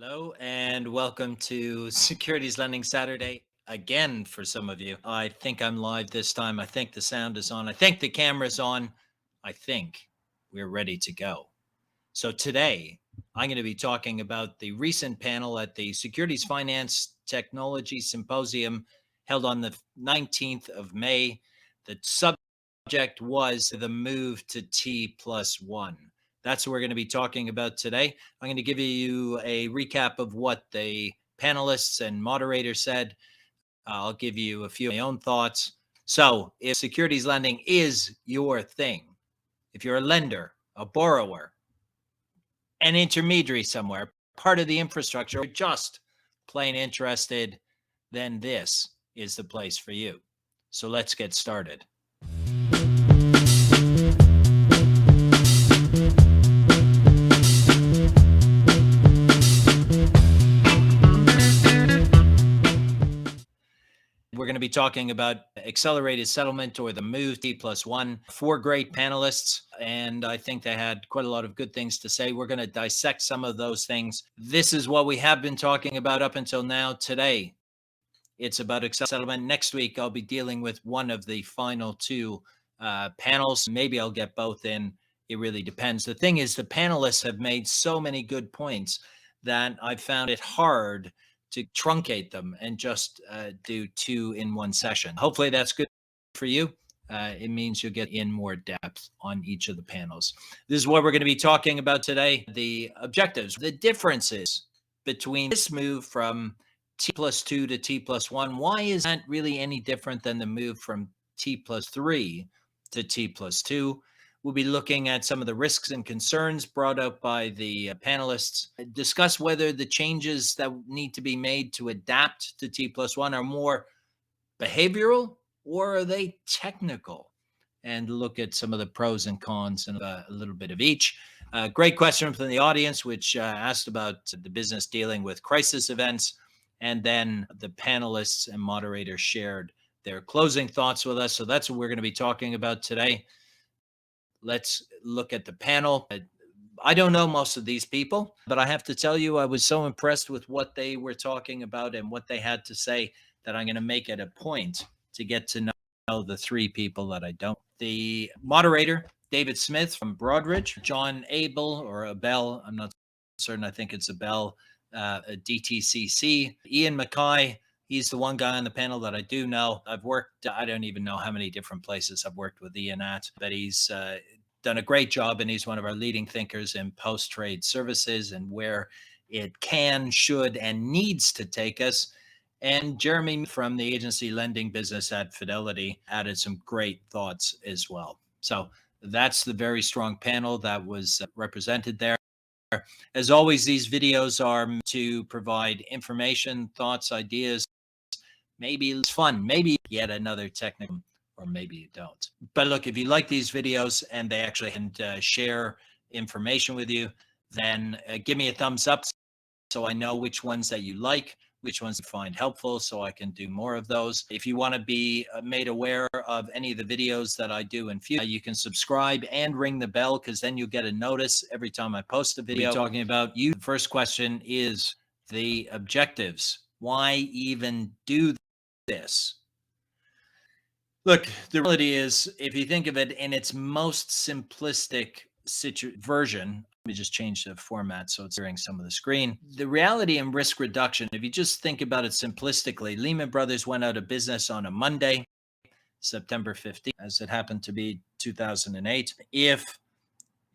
Hello and welcome to Securities Lending Saturday again for some of you. I think I'm live this time. I think the sound is on. I think the camera's on. I think we're ready to go. So today I'm going to be talking about the recent panel at the Securities Finance Technology Symposium held on the 19th of May. The subject was the move to T+1. That's what we're going to be talking about today. I'm going to give you a recap of what the panelists and moderator said. I'll give you a few of my own thoughts. So if securities lending is your thing, if you're a lender, a borrower, an intermediary somewhere, part of the infrastructure, or just plain interested, then this is the place for you. So let's get started. We're going to be talking about accelerated settlement or the move T+1. 4 great panelists, and I think they had quite a lot of good things to say. We're going to dissect some of those things. This is what we have been talking about up until now. Today, it's about accelerated settlement. Next week, I'll be dealing with one of the final two panels. Maybe I'll get both in. It really depends. The thing is, the panelists have made so many good points that I've found it hard to truncate them and just do two in one session. Hopefully that's good for you. It means you'll get in more depth on each of the panels. This is what we're going to be talking about today. The objectives, the differences between this move from T+2 to T+1. Why is that really any different than the move from T+3 to T+2? We'll be looking at some of the risks and concerns brought up by the panelists, discuss whether the changes that need to be made to adapt to T+1 are more behavioral or are they technical, and look at some of the pros and cons and a little bit of each. Great question from the audience, which asked about the business dealing with crisis events. And then the panelists and moderators shared their closing thoughts with us. So that's what we're going to be talking about today. Let's look at the panel. I don't know most of these people, but I have to tell you, I was so impressed with what they were talking about and what they had to say that I'm going to make it a point to get to know the three people that I don't. The moderator, David Smith from Broadridge, John Abell or Abell, I'm not certain, I think it's Abell, DTCC, Iain MacKay. He's the one guy on the panel that I do know. I've worked, I don't even know how many different places I've worked with Iain at, but he's done a great job, and he's one of our leading thinkers in post-trade services and where it can, should, and needs to take us. And Jeremy from the agency lending business at Fidelity added some great thoughts as well. So that's the very strong panel that was represented there. As always, these videos are to provide information, thoughts, ideas. Maybe it's fun, maybe yet another technical, or maybe you don't. But look, if you like these videos and they actually can share information with you, then give me a thumbs up so I know which ones that you like, which ones you find helpful, so I can do more of those. If you want to be made aware of any of the videos that I do in future, you can subscribe and ring the bell, because then you'll get a notice every time I post a video talking about you. The first question is the objectives. Why even do this? Look, the reality is, if you think of it in its most simplistic version, let me just change the format so it's clearing some of the screen. The reality in risk reduction, if you just think about it simplistically, Lehman Brothers went out of business on a Monday, September 15th, as it happened to be 2008. If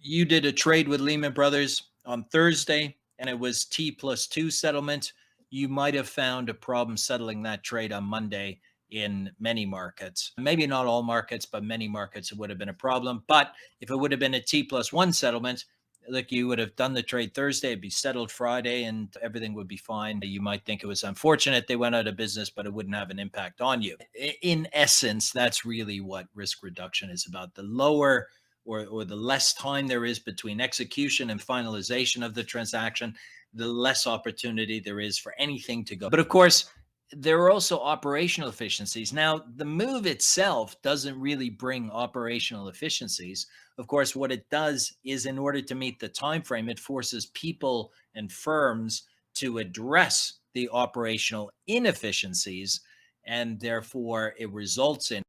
you did a trade with Lehman Brothers on Thursday and it was T+2 settlement, you might have found a problem settling that trade on Monday in many markets. Maybe not all markets, but many markets it would have been a problem. But if it would have been a T+1 settlement, like you would have done the trade Thursday, it'd be settled Friday and everything would be fine. You might think it was unfortunate they went out of business, but it wouldn't have an impact on you. In essence, that's really what risk reduction is about. The lower or the less time there is between execution and finalization of the transaction, the less opportunity there is for anything to go. But of course, there are also operational efficiencies. Now, the move itself doesn't really bring operational efficiencies. Of course, what it does is, in order to meet the time frame, it forces people and firms to address the operational inefficiencies, and therefore it results in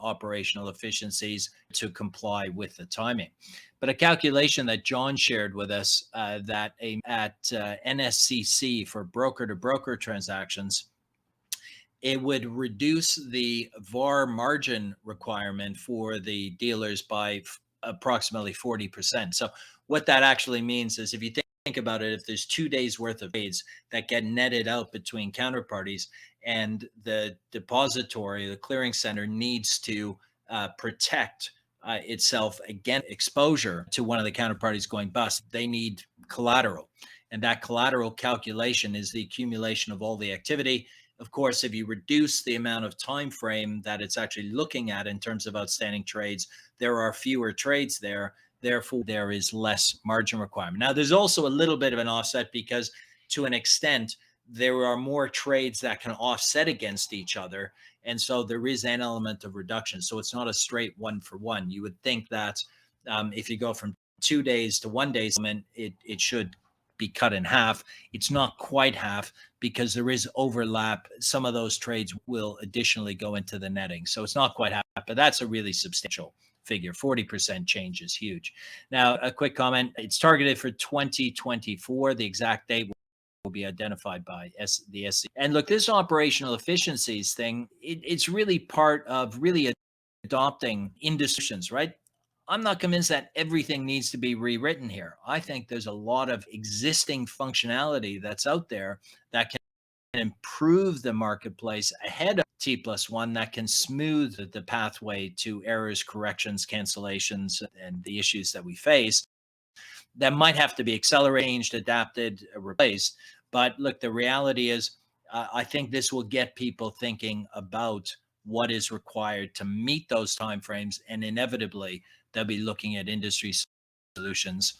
operational efficiencies to comply with the timing. But a calculation that John shared with us that at NSCC for broker-to-broker transactions, it would reduce the VAR margin requirement for the dealers by approximately 40%. So what that actually means is, if you think about it, if there's 2 days worth of trades that get netted out between counterparties, and the depository, the clearing center, needs to protect itself against exposure to one of the counterparties going bust, they need collateral. And that collateral calculation is the accumulation of all the activity. Of course, if you reduce the amount of time frame that it's actually looking at in terms of outstanding trades, there are fewer trades there. Therefore, there is less margin requirement. Now, there's also a little bit of an offset, because to an extent, there are more trades that can offset against each other. And so there is an element of reduction. So it's not a straight one for one. You would think that if you go from 2 days to 1 day, it should be cut in half. It's not quite half, because there is overlap. Some of those trades will additionally go into the netting. So it's not quite half, but that's a really substantial figure. 40% change is huge. Now, a quick comment. It's targeted for 2024. The exact date will be identified by the SEC. And look, this operational efficiencies thing, it's really part of really adopting industries, right? I'm not convinced that everything needs to be rewritten here. I think there's a lot of existing functionality that's out there that can improve the marketplace ahead of T+1, that can smooth the pathway to errors, corrections, cancellations, and the issues that we face that might have to be accelerated, changed, adapted, replaced. But look, the reality is, I think this will get people thinking about what is required to meet those timeframes, and inevitably they'll be looking at industry solutions.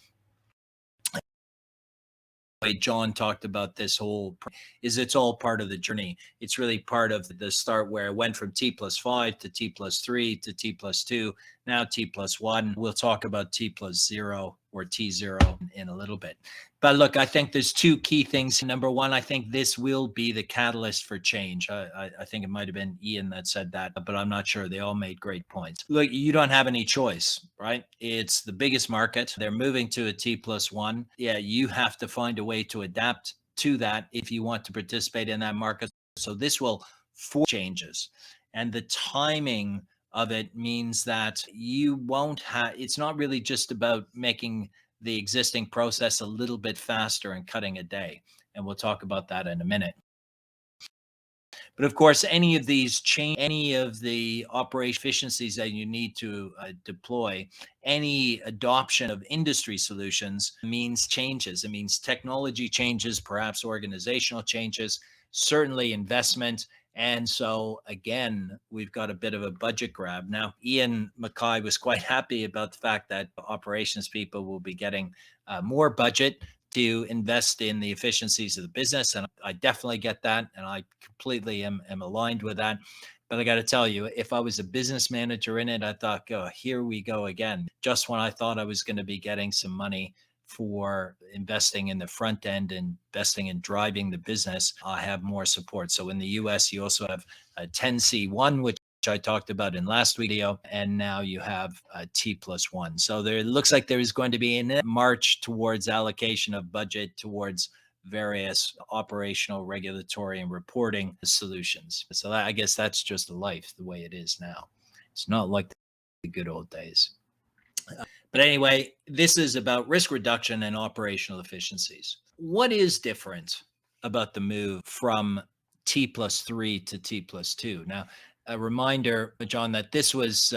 John talked about this whole it's all part of the journey. It's really part of the start, where it went from T+5 to T+3 to T+2, now T+1. We'll talk about T+0 or T0 in a little bit. But look, I think there's two key things. Number one, I think this will be the catalyst for change. I think it might have been Iain that said that, but I'm not sure. They all made great points. Look, you don't have any choice, right? It's the biggest market. They're moving to a T+1. Yeah, you have to find a way to adapt to that if you want to participate in that market. So this will force changes. And the timing of it means that you won't have, it's not really just about making the existing process a little bit faster and cutting a day. And we'll talk about that in a minute. But of course, any of these any of the operation efficiencies that you need to deploy, any adoption of industry solutions means changes. It means technology changes, perhaps organizational changes, certainly investment. And so again, we've got a bit of a budget grab. Now, Iain MacKay was quite happy about the fact that operations people will be getting more budget to invest in the efficiencies of the business. And I definitely get that. And I completely am aligned with that. But I got to tell you, if I was a business manager in it, I thought, oh, here we go again. Just when I thought I was going to be getting some money for investing in the front end and investing in driving the business, I have more support. So in the US, you also have a 10C1, which I talked about in last video, and now you have a T+1. So there looks like there is going to be a march towards allocation of budget towards various operational, regulatory, and reporting solutions. So I guess that's just life the way it is now. It's not like the good old days. But anyway, this is about risk reduction and operational efficiencies. What is different about the move from T+3 to T+2? Now, a reminder, John, that this was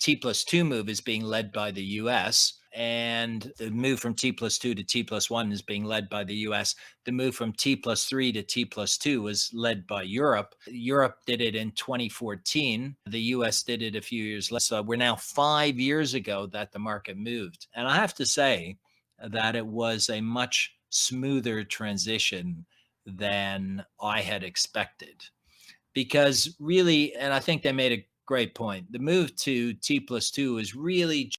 T+2 move is being led by the US, and the move from T+2 to T+1 is being led by the US. The move from T+3 to T+2 was led by Europe. Europe did it in 2014. The US did it a few years later. So we're now 5 years ago that the market moved. And I have to say that it was a much smoother transition than I had expected. Because really, and I think they made a great point, the move to T+2 is really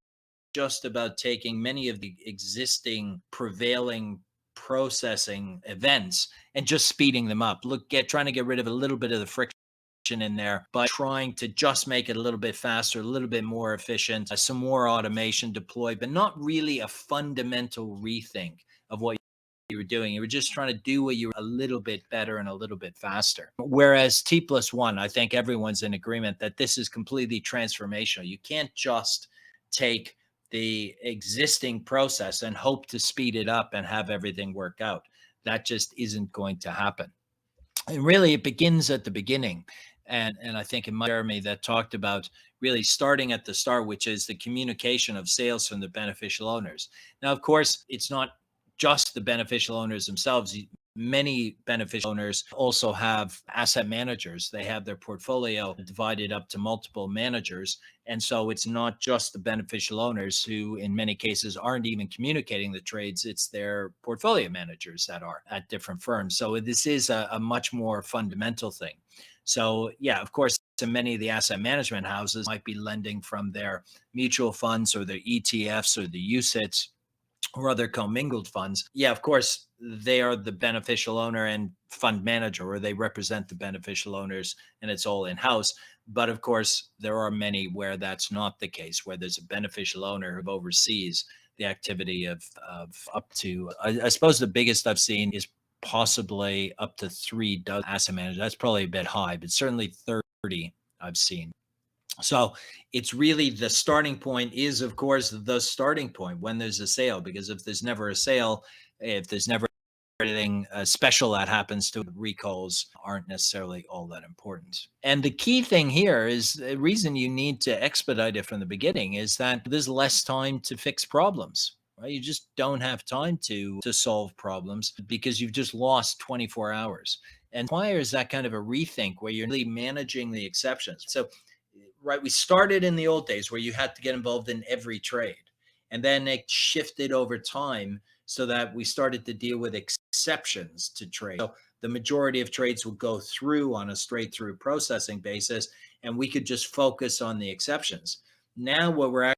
just about taking many of the existing prevailing processing events and just speeding them up. Trying to get rid of a little bit of the friction in there by trying to just make it a little bit faster, a little bit more efficient, some more automation deployed, but not really a fundamental rethink of what you were doing. You were just trying to do what you were a little bit better and a little bit faster. Whereas T+1, I think everyone's in agreement that this is completely transformational. You can't just take the existing process and hope to speed it up and have everything work out. That just isn't going to happen. And really, it begins at the beginning. And I think in my Jeremy that talked about really starting at the start, which is the communication of sales from the beneficial owners. Now, of course, it's not just the beneficial owners themselves. Many beneficial owners also have asset managers. They have their portfolio divided up to multiple managers. And so it's not just the beneficial owners who, in many cases, aren't even communicating the trades. It's their portfolio managers that are at different firms. So this is a much more fundamental thing. So, yeah, of course, so many of the asset management houses might be lending from their mutual funds or their ETFs or the UCITS or other commingled funds. Yeah, of course, they are the beneficial owner and fund manager, or they represent the beneficial owners and it's all in-house. But of course, there are many where that's not the case, where there's a beneficial owner who oversees the activity of up to, I suppose the biggest I've seen is possibly up to 3 dozen asset managers. That's probably a bit high, but certainly 30 I've seen. So it's really the starting point is, of course, the starting point when there's a sale, because if there's never a sale, if there's never anything special that happens to recalls aren't necessarily all that important. And the key thing here is the reason you need to expedite it from the beginning is that there's less time to fix problems. Right? You just don't have time to solve problems because you've just lost 24 hours. And requires that kind of a rethink where you're really managing the exceptions. So right, we started in the old days where you had to get involved in every trade. And then it shifted over time so that we started to deal with exceptions to trade. So the majority of trades would go through on a straight through processing basis, and we could just focus on the exceptions. Now, what we're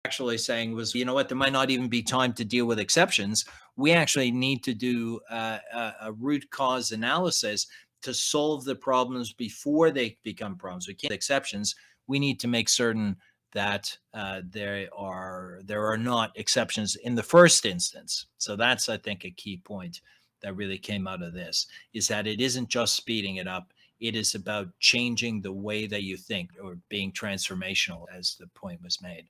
actually saying was, you know what, there might not even be time to deal with exceptions. We actually need to do a root cause analysis to solve the problems before they become problems. We can't exceptions. We need to make certain that there are not exceptions in the first instance. So that's, I think, a key point that really came out of this, is that it isn't just speeding it up. It is about changing the way that you think, or being transformational, as the point was made.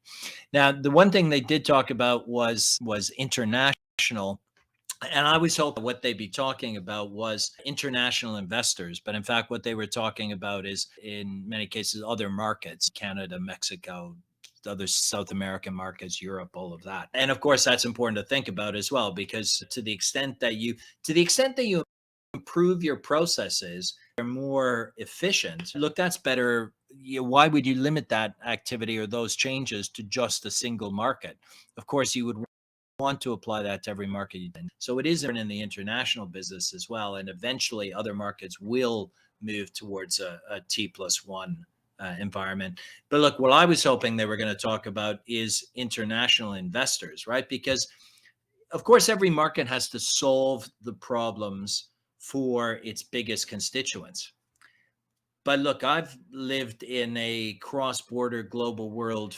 Now, the one thing they did talk about was international. And I was hoping what they'd be talking about was international investors. But in fact, what they were talking about is, in many cases, other markets, Canada, Mexico, other South American markets, Europe, all of that. And of course, that's important to think about as well, because to the extent that you improve your processes, they're more efficient. Look, that's better. Why would you limit that activity or those changes to just a single market? Of course, you would want to apply that to every market you do. So it is in the international business as well. And eventually other markets will move towards a T+1 environment. But look, what I was hoping they were going to talk about is international investors, right? Because of course, every market has to solve the problems for its biggest constituents. But look, I've lived in a cross-border global world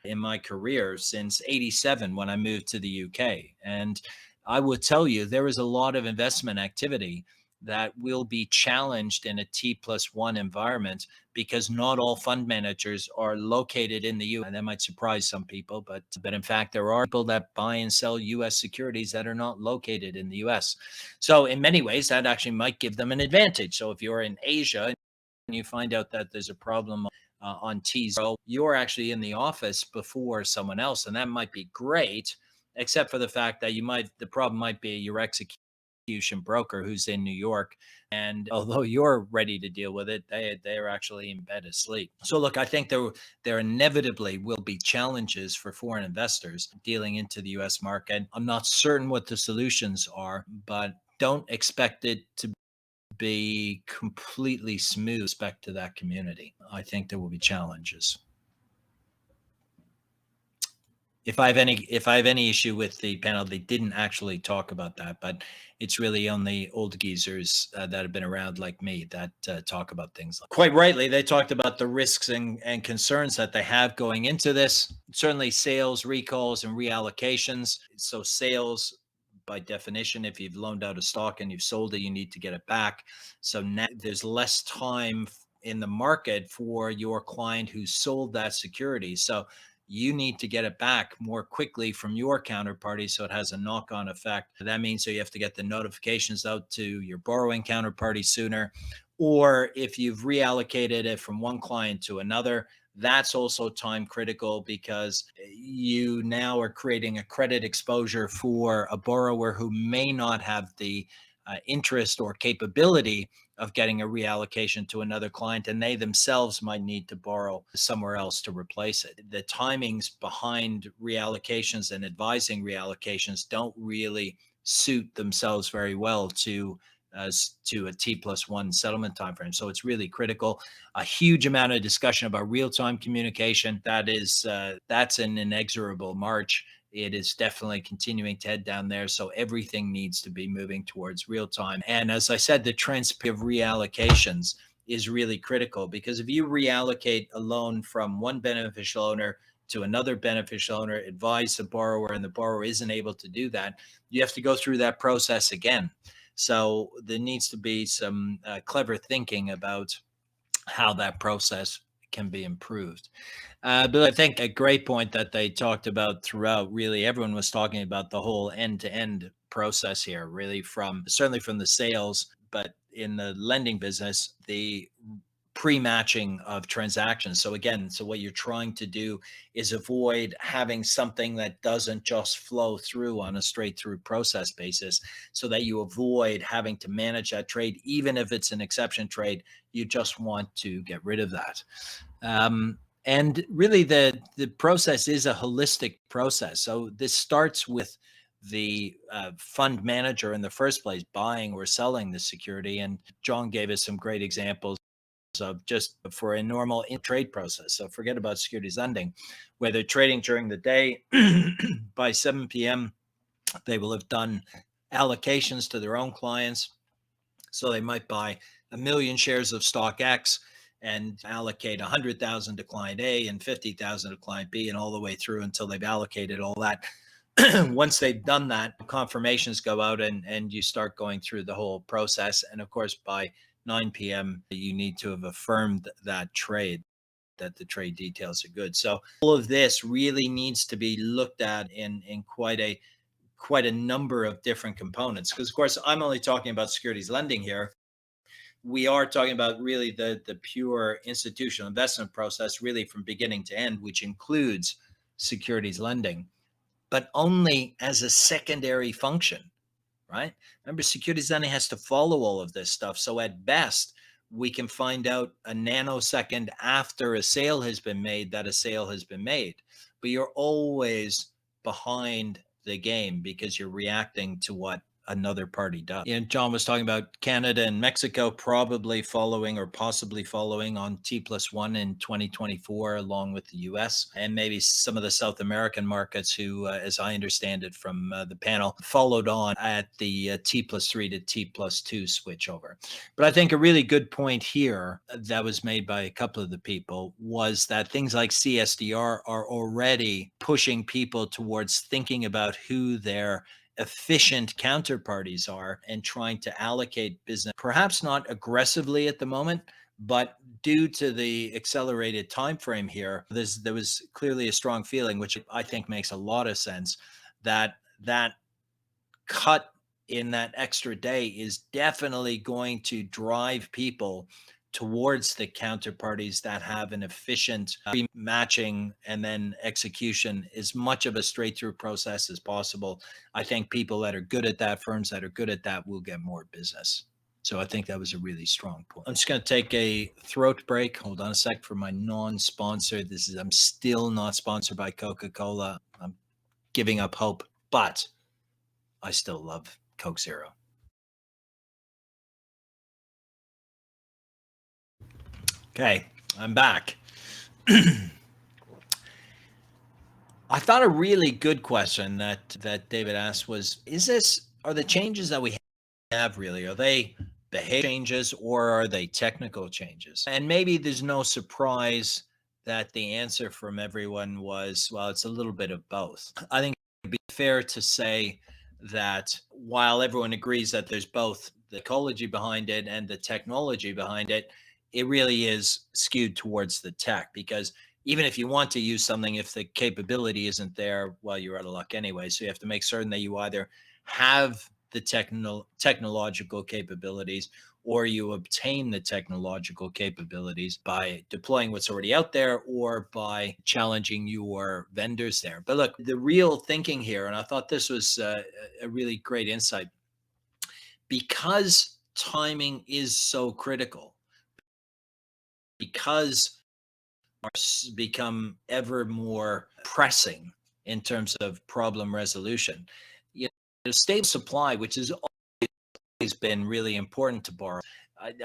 in my career since 87 when I moved to the UK. And I would tell you there is a lot of investment activity that will be challenged in a T+1 environment, because not all fund managers are located in the US. And that might surprise some people, but in fact, there are people that buy and sell US securities that are not located in the US. So in many ways, that actually might give them an advantage. So if you're in Asia, and you find out that there's a problem on T0, you're actually in the office before someone else, and that might be great, except for the fact that the problem might be your execution broker who's in New York, and although you're ready to deal with it, they're actually in bed asleep. So look, I think there inevitably will be challenges for foreign investors dealing into the US market. I'm not certain what the solutions are, but don't expect it to be completely smooth with respect to that community. I think there will be challenges. if I have any issue with the panel, they didn't actually talk about that, but it's really only old geezers that have been around like me that talk about things. Quite rightly, they talked about the risks and concerns that they have going into this. Certainly, sales, recalls, and reallocations. So sales, by definition, if you've loaned out a stock and you've sold it, you need to get it back. So now there's less time in the market for your client who sold that security. So you need to get it back more quickly from your counterparty, so it has a knock-on effect. That means so you have to get the notifications out to your borrowing counterparty sooner, or if you've reallocated it from one client to another, that's also time critical because you now are creating a credit exposure for a borrower who may not have the interest or capability of getting a reallocation to another client, and they themselves might need to borrow somewhere else to replace it. The timings behind reallocations and advising reallocations don't really suit themselves very well to a T+1 settlement timeframe. So it's really critical. A huge amount of discussion about real-time communication. That's an inexorable march. It is definitely continuing to head down there. So everything needs to be moving towards real time. And as I said, the transparency of reallocations is really critical, because if you reallocate a loan from one beneficial owner to another beneficial owner, advise the borrower, and the borrower isn't able to do that, you have to go through that process again. So there needs to be some clever thinking about how that process can be improved. But I think a great point that they talked about throughout, really everyone was talking about the whole end-to-end process here, really certainly from the sales, but in the lending business, the pre-matching of transactions. So again, what you're trying to do is avoid having something that doesn't just flow through on a straight through process basis, so that you avoid having to manage that trade. Even if it's an exception trade, you just want to get rid of that. And really the process is a holistic process. So this starts with the fund manager in the first place buying or selling the security. And John gave us some great examples of just for a normal trade process. So forget about securities lending, where they're trading during the day. By 7 p.m., they will have done allocations to their own clients. So they might buy 1 million shares of stock X and allocate 100,000 to client A and 50,000 to client B, and all the way through until they've allocated all that. Once they've done that, confirmations go out and you start going through the whole process. And of course, by 9 p.m., you need to have affirmed that trade, that the trade details are good. So all of this really needs to be looked at in quite a number of different components. Because of course, I'm only talking about securities lending here. We are talking about really the pure institutional investment process, really from beginning to end, which includes securities lending, but only as a secondary function, right? Remember, securities lending has to follow all of this stuff. So at best, we can find out a nanosecond after a sale has been made that a sale has been made. But you're always behind the game because you're reacting to what another party does. And John was talking about Canada and Mexico probably following or possibly following on T+1 in 2024, along with the US, and maybe some of the South American markets who, as I understand it from the panel, followed on at the T+3 to T+2 switchover. But I think a really good point here that was made by a couple of the people was that things like CSDR are already pushing people towards thinking about who their efficient counterparties are and trying to allocate business, perhaps not aggressively at the moment, but due to the accelerated time frame here, there was clearly a strong feeling, which I think makes a lot of sense, that cut in that extra day is definitely going to drive people towards the counterparties that have an efficient matching and then execution, as much of a straight through process as possible. I think people that are good at that, firms that are good at that, will get more business. So I think that was a really strong point. I'm just going to take a throat break. Hold on a sec for my non-sponsor. I'm still not sponsored by Coca-Cola. I'm giving up hope, but I still love Coke Zero. Okay, I'm back. I thought a really good question that David asked was, are the changes that we have really, are they behavior changes or are they technical changes? And maybe there's no surprise that the answer from everyone was, well, it's a little bit of both. I think it'd be fair to say that while everyone agrees that there's both the ecology behind it and the technology behind it, it really is skewed towards the tech, because even if you want to use something, if the capability isn't there, well, you're out of luck anyway. So you have to make certain that you either have the technological capabilities, or you obtain the technological capabilities by deploying what's already out there or by challenging your vendors there. But look, the real thinking here, and I thought this was a really great insight, because timing is so critical, because become ever more pressing in terms of problem resolution. You know, stable supply, which has always been really important to borrow,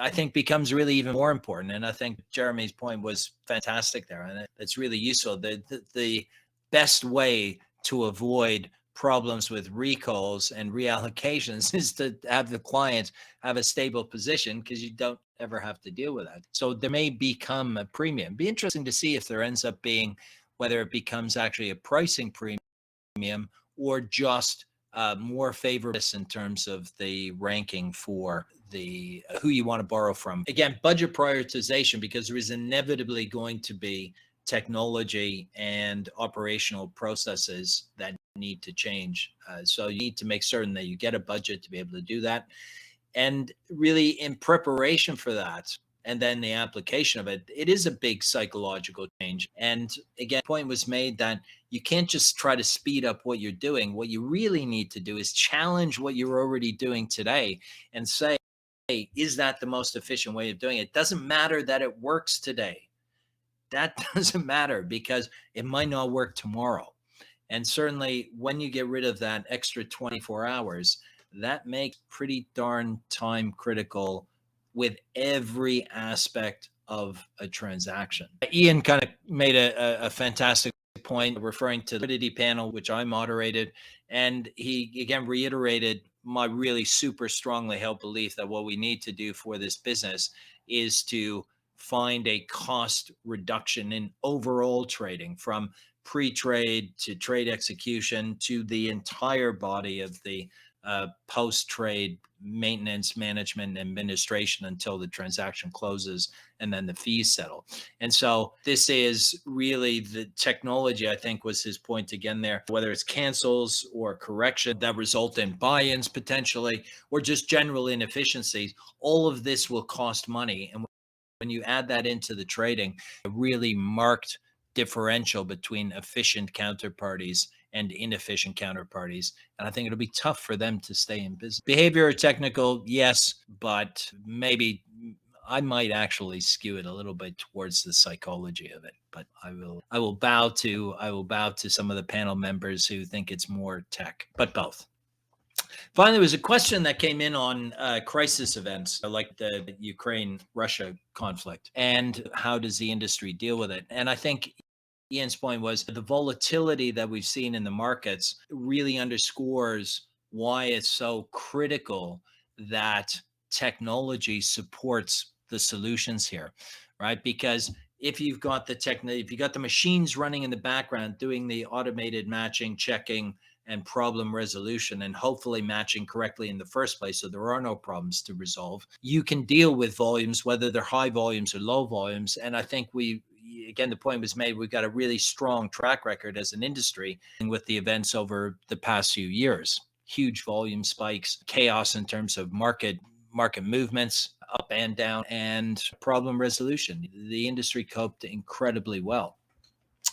I think becomes really even more important. And I think Jeremy's point was fantastic there, and it's really useful. The best way to avoid problems with recalls and reallocations is to have the client have a stable position, because you don't ever have to deal with that. So there may become a premium. Be interesting to see if there ends up being, whether it becomes actually a pricing premium or just more favorable in terms of the ranking for the who you want to borrow from. Again, budget prioritization, because there is inevitably going to be technology and operational processes that need to change. So you need to make certain that you get a budget to be able to do that. And really, in preparation for that, and then the application of it, it is a big psychological change. And again, the point was made that you can't just try to speed up what you're doing. What you really need to do is challenge what you're already doing today and say, hey, is that the most efficient way of doing it? It doesn't matter that it works today. That doesn't matter, because it might not work tomorrow. And certainly when you get rid of that extra 24 hours, that makes pretty darn time critical with every aspect of a transaction. Iain kind of made a fantastic point referring to the liquidity panel, which I moderated. And he again reiterated my really super strongly held belief that what we need to do for this business is to find a cost reduction in overall trading, from pre-trade to trade execution to the entire body of the post-trade maintenance, management, administration until the transaction closes and then the fees settle. And so this is really the technology, I think was his point again there, whether it's cancels or correction that result in buy-ins potentially, or just general inefficiencies, all of this will cost money. And when you add that into the trading, a really marked differential between efficient counterparties and inefficient counterparties. And I think it'll be tough for them to stay in business. Behavior or technical, yes, but maybe I might actually skew it a little bit towards the psychology of it. But I will bow to some of the panel members who think it's more tech, but both. Finally, there was a question that came in on crisis events like the Ukraine-Russia conflict, and how does the industry deal with it? And I think Iain's point was the volatility that we've seen in the markets really underscores why it's so critical that technology supports the solutions here, right? Because if you've got if you got the machines running in the background doing the automated matching, checking, and problem resolution, and hopefully matching correctly in the first place, so there are no problems to resolve, you can deal with volumes, whether they're high volumes or low volumes. And I think again, the point was made, we've got a really strong track record as an industry with the events over the past few years. Huge volume spikes, chaos in terms of market movements up and down, and problem resolution. The industry coped incredibly well.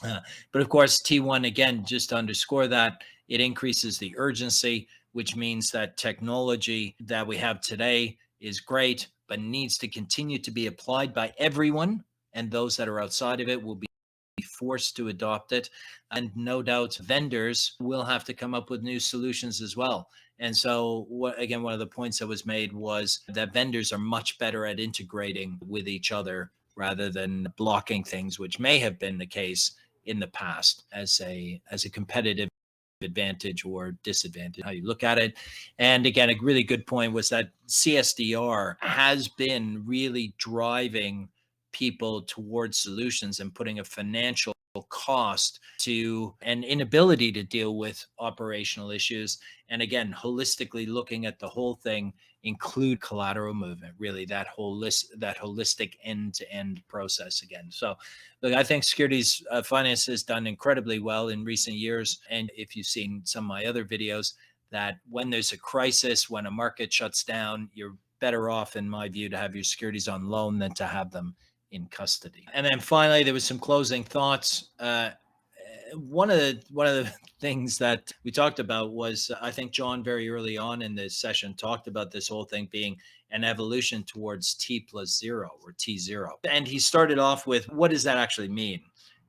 But of course, T1, again, just to underscore that, it increases the urgency, which means that technology that we have today is great, but needs to continue to be applied by everyone. And those that are outside of it will be forced to adopt it. And no doubt vendors will have to come up with new solutions as well. And so, again, one of the points that was made was that vendors are much better at integrating with each other rather than blocking things, which may have been the case in the past as a competitive advantage or disadvantage, how you look at it. And again, a really good point was that CSDR has been really driving people towards solutions and putting a financial cost to an inability to deal with operational issues. And again, holistically looking at the whole thing, include collateral movement, really that holistic end-to-end process again. So look, I think securities finance has done incredibly well in recent years. And if you've seen some of my other videos, that when there's a crisis, when a market shuts down, you're better off, in my view, to have your securities on loan than to have them in custody. And then finally, there was some closing thoughts. One of the things that we talked about was, I think John very early on in the session talked about this whole thing being an evolution towards T+0 or T0. And he started off with, what does that actually mean?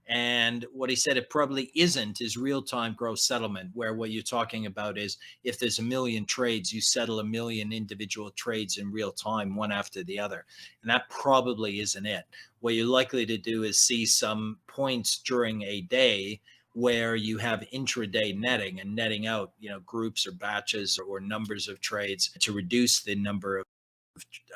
And what he said it probably isn't is real-time gross settlement, where what you're talking about is if there's 1 million trades, you settle 1 million individual trades in real time, one after the other. And that probably isn't it. What you're likely to do is see some points during a day where you have intraday netting and netting out, groups or batches or numbers of trades to reduce the number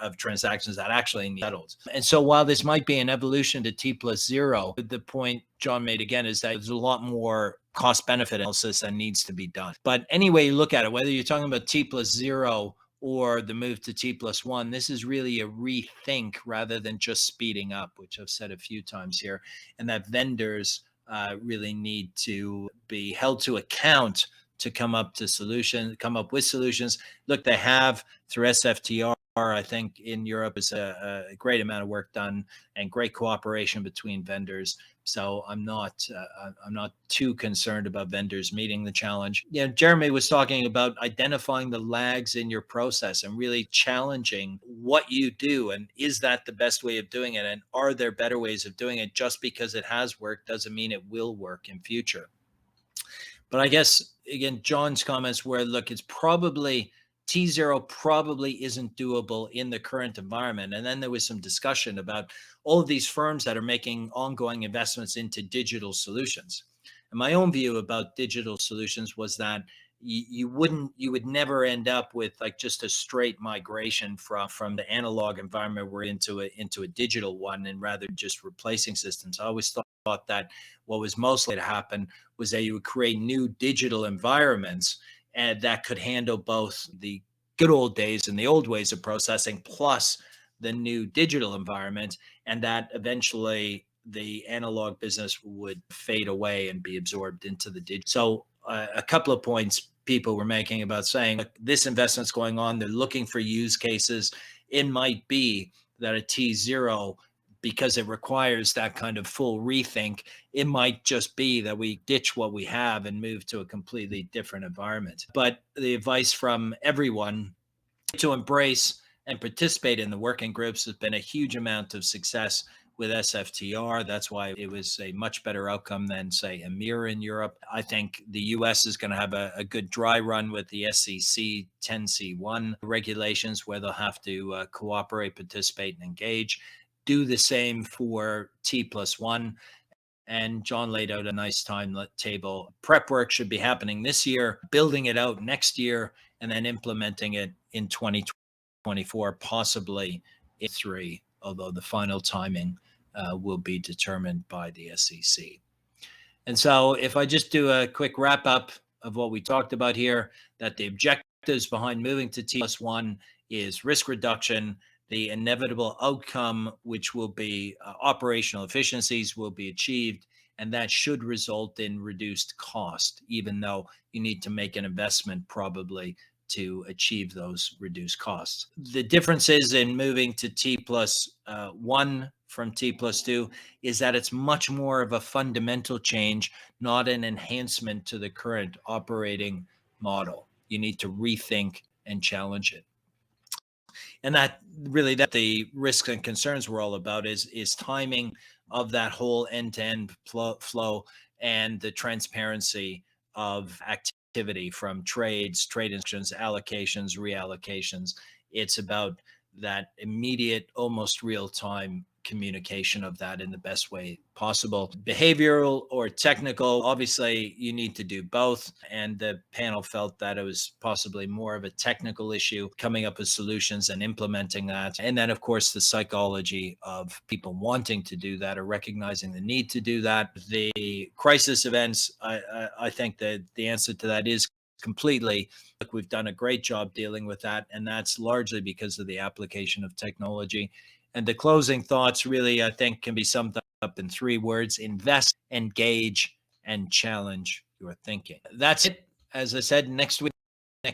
of transactions that actually need settled. And so while this might be an evolution to T+0, the point John made again is that there's a lot more cost benefit analysis that needs to be done. But anyway, you look at it, whether you're talking about T+0 or the move to T+1, this is really a rethink rather than just speeding up, which I've said a few times here, and that vendors really need to be held to account to come up with solutions. Look, they have through SFTR. I think in Europe is a great amount of work done and great cooperation between vendors. So I'm not too concerned about vendors meeting the challenge. Jeremy was talking about identifying the lags in your process and really challenging what you do, and is that the best way of doing it, and are there better ways of doing it? Just because it has worked doesn't mean it will work in future. But I guess again, John's comments were, look, it's probably T0 probably isn't doable in the current environment. And then there was some discussion about all of these firms that are making ongoing investments into digital solutions. And my own view about digital solutions was that you would never end up with like just a straight migration from the analog environment we're into a digital one, and rather just replacing systems. I always thought that what was most likely to happen was that you would create new digital environments and that could handle both the good old days and the old ways of processing plus the new digital environment, and that eventually the analog business would fade away and be absorbed into the digital. So a couple of points people were making about saying, look, this investment's going on, they're looking for use cases. It might be that a T0, because it requires that kind of full rethink, it might just be that we ditch what we have and move to a completely different environment. But the advice from everyone to embrace and participate in the working groups has been a huge amount of success with SFTR. That's why it was a much better outcome than, say, EMIR in Europe. I think the US is going to have a good dry run with the SEC 10C1 regulations, where they'll have to cooperate, participate, and engage. Do the same for T+1. And John laid out a nice timetable. Prep work should be happening this year, building it out next year, and then implementing it in 2024, possibly in 3, although the final timing will be determined by the SEC. And so if I just do a quick wrap up of what we talked about here, that the objectives behind moving to T+1 is risk reduction. The inevitable outcome, which will be operational efficiencies, will be achieved, and that should result in reduced cost, even though you need to make an investment probably to achieve those reduced costs. The differences in moving to T+1 from T+2 is that it's much more of a fundamental change, not an enhancement to the current operating model. You need to rethink and challenge it. And that the risks and concerns we're all about is timing of that whole end-to-end flow and the transparency of activity from trades, trade instructions, allocations, reallocations. It's about that immediate, almost real-time communication of that in the best way possible. Behavioral or technical, obviously you need to do both. And the panel felt that it was possibly more of a technical issue, coming up with solutions and implementing that. And then, of course, the psychology of people wanting to do that or recognizing the need to do that. The crisis events, I think that the answer to that is completely. Look, we've done a great job dealing with that. And that's largely because of the application of technology. And the closing thoughts really, I think, can be summed up in 3 words: invest, engage, and challenge your thinking. That's it. As I said, next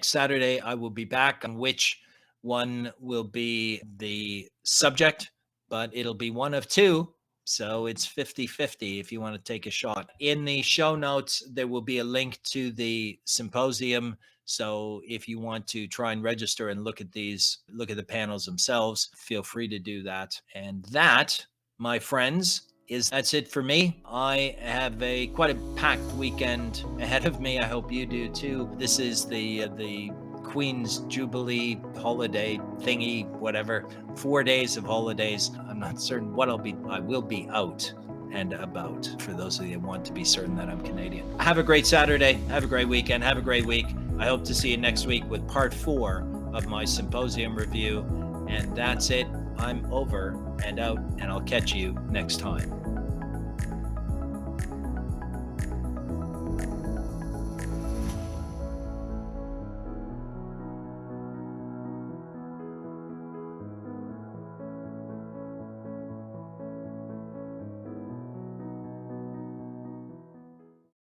Saturday, I will be back on which one will be the subject, but it'll be one of 2. So it's 50-50 if you want to take a shot. In the show notes, there will be a link to the symposium. So if you want to try and register and look at the panels themselves, feel free to do that. And that, my friends, that's it for me. I have quite a packed weekend ahead of me. I hope you do too. This is the Queen's Jubilee holiday thingy, whatever. 4 days of holidays. I'm not certain what I will be out and about, for those of you who want to be certain that I'm Canadian. Have a great Saturday. Have a great weekend. Have a great week. I hope to see you next week with part 4 of my symposium review. And that's it. I'm over and out, and I'll catch you next time.